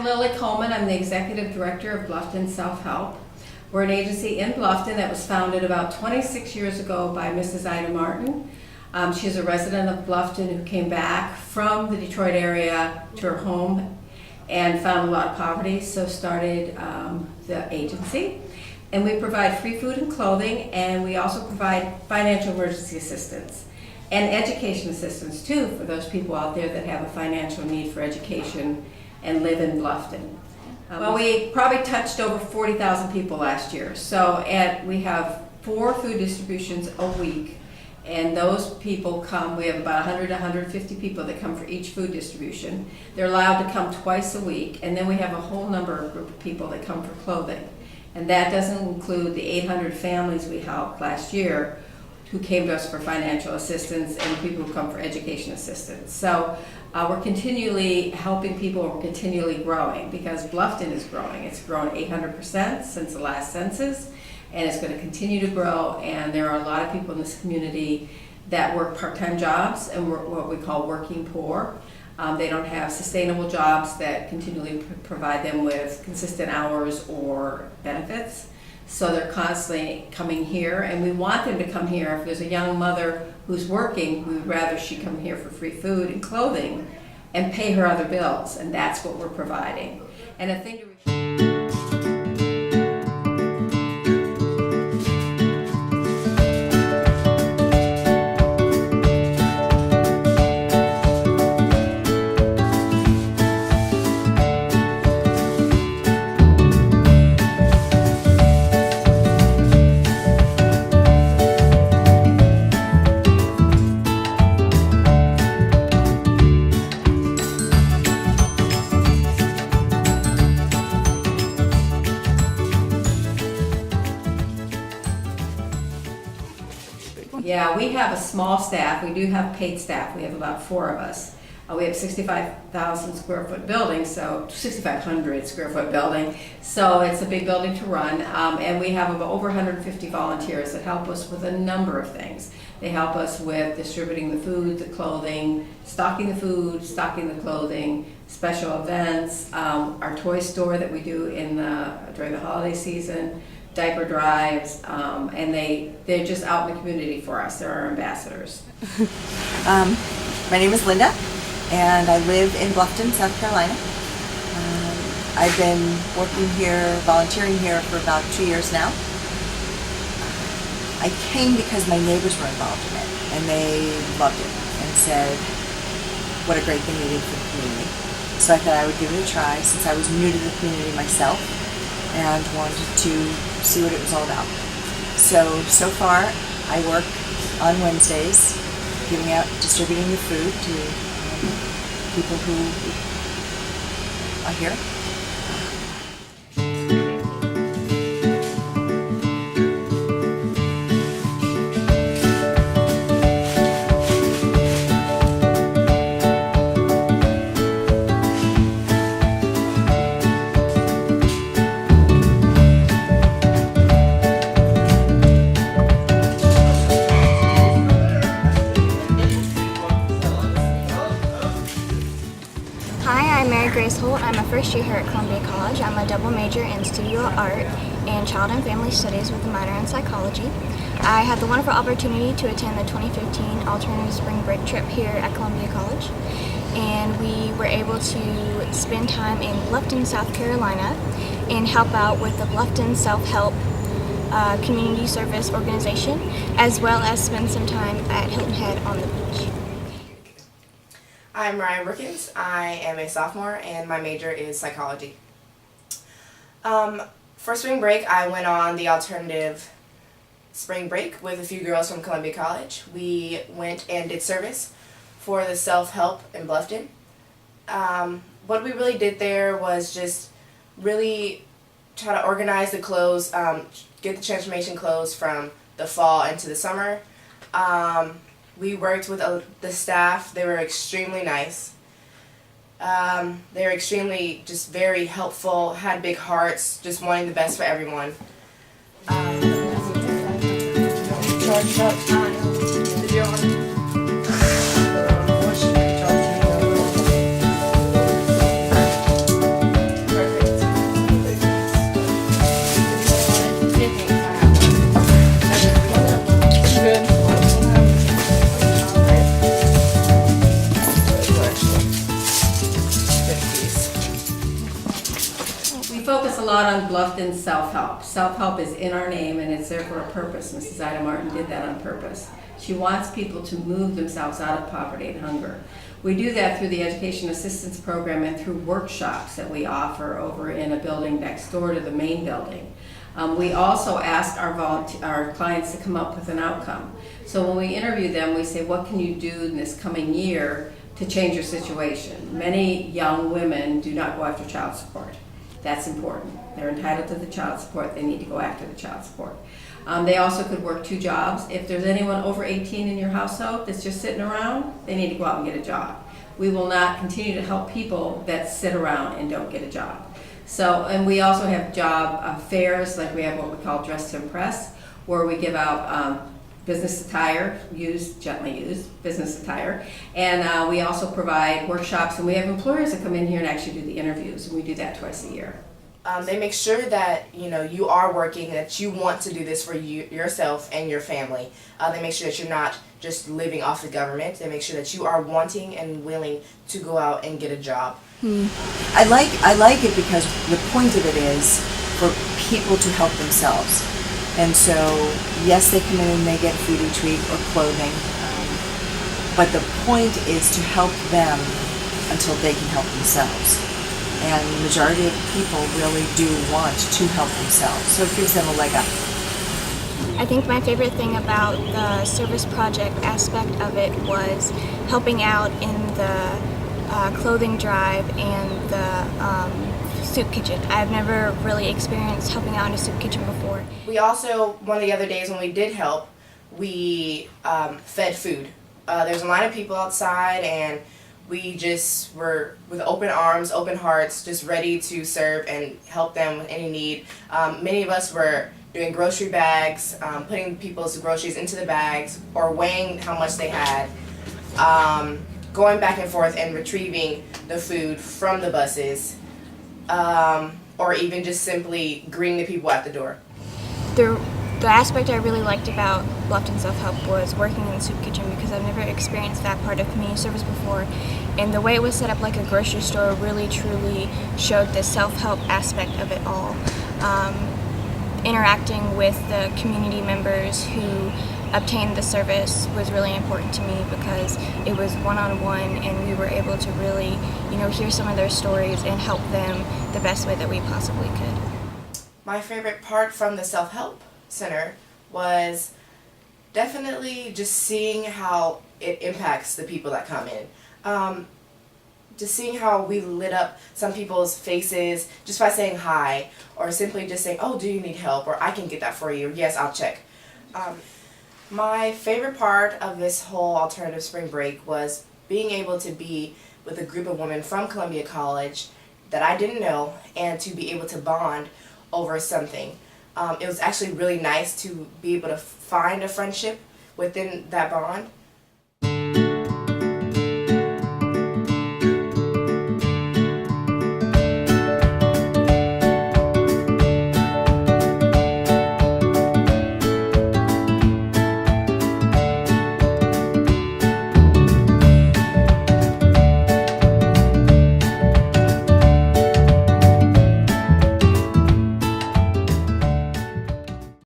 I'm Lily Coleman. I'm the Executive Director of Bluffton Self-Help. We're an agency in Bluffton that was founded about 26 years ago by Mrs. Ida Martin. She's a resident of Bluffton who came back from the Detroit area to her home and found a lot of poverty, so started the agency. And we provide free food and clothing, and we also provide financial emergency assistance and education assistance too for those people out there that have a financial need for education and live in Bluffton. Well, we probably touched over 40,000 people last year. So we have 4 food distributions a week, and those people come. We have about 100 to 150 people that come for each food distribution. They're allowed to come twice a week, and then we have a whole group of people that come for clothing. And that doesn't include the 800 families we helped last year who came to us for financial assistance and people who come for education assistance. So we're continually helping people, we're continually growing because Bluffton is growing. It's grown 800% since the last census, and it's going to continue to grow, and there are a lot of people in this community that work part-time jobs and what we call working poor. They don't have sustainable jobs that continually provide them with consistent hours or benefits. So they're constantly coming here, and we want them to come here. If there's a young mother who's working, we would rather she come here for free food and clothing and pay her other bills, and that's what we're providing. And a thing to Yeah, we have a small staff. We do have paid staff. We have about 4 of us. We have 65,000 square foot building, so 6,500 square foot building. So it's a big building to run, and we have about over 150 volunteers that help us with a number of things. They help us with distributing the food, the clothing, stocking the food, stocking the clothing, special events, our toy store that we do during the holiday season, diaper drives, and they're just out in the community for us. They're our ambassadors. My name is Linda, and I live in Bluffton, South Carolina. I've been working here, volunteering here for about 2 years now. I came because my neighbors were involved in it, and they loved it and said what a great thing they did for the community. So I thought I would give it a try since I was new to the community myself and wanted to see what it was all about. So far I work on Wednesdays distributing the food to people who are here. Grace Holt. I'm a first year here at Columbia College. I'm a double major in studio art and child and family studies with a minor in psychology. I had the wonderful opportunity to attend the 2015 alternative spring break trip here at Columbia College, and we were able to spend time in Bluffton, South Carolina, and help out with the Bluffton Self-Help community service organization, as well as spend some time at Hilton Head on the beach. I'm Ryan Brookins. I am a sophomore and my major is psychology. For spring break, I went on the alternative spring break with a few girls from Columbia College. We went and did service for the self-help in Bluffton. What we really did there was just really try to organize the clothes, get the transformation clothes from the fall into the summer. We worked with the staff. They were extremely nice. They were extremely just very helpful, had big hearts, just wanting the best for everyone. Charged up. focus a lot on Bluffton self-help. Self-help is in our name and it's there for a purpose. Mrs. Ida Martin did that on purpose. She wants people to move themselves out of poverty and hunger. We do that through the Education Assistance Program and through workshops that we offer over in a building next door to the main building. We also ask our clients to come up with an outcome. So when we interview them, we say, what can you do in this coming year to change your situation? Many young women do not go after child support. That's important. They're entitled to the child support. They need to go after the child support. They also could work 2 jobs. If there's anyone over 18 in your household that's just sitting around, they need to go out and get a job. We will not continue to help people that sit around and don't get a job. So, and we also have job fairs, like we have what we call Dress to Impress, where we give out business attire, gently used business attire, and we also provide workshops, and we have employers that come in here and actually do the interviews, and we do that twice a year. They make sure that you are working, that you want to do this for yourself and your family. They make sure that you're not just living off the government. They make sure that you are wanting and willing to go out and get a job. I like it because the point of it is for people to help themselves. And so, yes, they come in and they get food each week or clothing, but the point is to help them until they can help themselves. And the majority of people really do want to help themselves, so it gives them a leg up. I think my favorite thing about the service project aspect of it was helping out in the clothing drive and the soup kitchen. I've never really experienced helping out in a soup kitchen before. We also, one of the other days when we did help, we fed food. There's a line of people outside, and we just were with open arms, open hearts, just ready to serve and help them with any need. Many of us were doing grocery bags, putting people's groceries into the bags or weighing how much they had, going back and forth and retrieving the food from the buses, or even just simply greeting the people at the door. The aspect I really liked about Bluffton Self-Help was working in the soup kitchen, because I've never experienced that part of community service before, and the way it was set up like a grocery store really truly showed the self-help aspect of it all. Interacting with the community members who obtained the service was really important to me, because it was one-on-one and we were able to really, hear some of their stories and help them the best way that we possibly could. My favorite part from the Self-Help Center was definitely just seeing how it impacts the people that come in. Just seeing how we lit up some people's faces just by saying hi, or simply just saying, oh, do you need help, or I can get that for you, or yes, I'll check. My favorite part of this whole alternative spring break was being able to be with a group of women from Columbia College that I didn't know, and to be able to bond over something. It was actually really nice to be able to find a friendship within that bond,